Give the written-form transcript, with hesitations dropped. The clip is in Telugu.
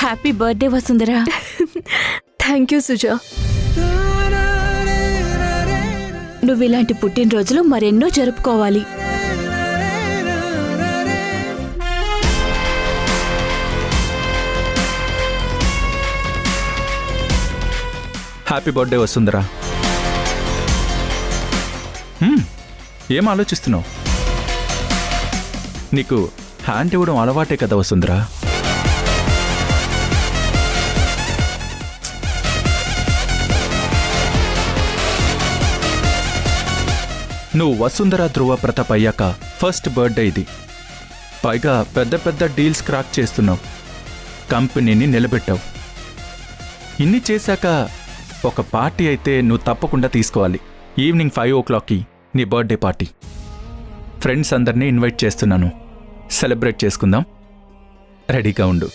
Happy birthday Vasundhara. Thank you Suja. నువ్వు ఇలాంటి పుట్టినరోజులు మరెన్నో జరుపుకోవాలి. హ్యాపీ బర్త్డే వసుంధరా. ఏం ఆలోచిస్తున్నావు? నీకు హ్యాండ్ ఇవ్వడం అలవాటే కదా వసుంధరా. నువ్వు వసుంధర ధ్రువ ప్రతాప్ అయ్యాక ఫస్ట్ బర్త్డే ఇది. పైగా పెద్ద పెద్ద డీల్స్ క్రాక్ చేస్తున్నావు, కంపెనీని నిలబెట్టావు. ఇన్ని చేశాక ఒక పార్టీ అయితే నువ్వు తప్పకుండా తీసుకోవాలి. ఈవినింగ్ 5 o'clockకి నీ బర్త్డే పార్టీ. ఫ్రెండ్స్ అందరినీ ఇన్వైట్ చేస్తున్నాను. సెలబ్రేట్ చేసుకుందాం. రెడీగా ఉండు.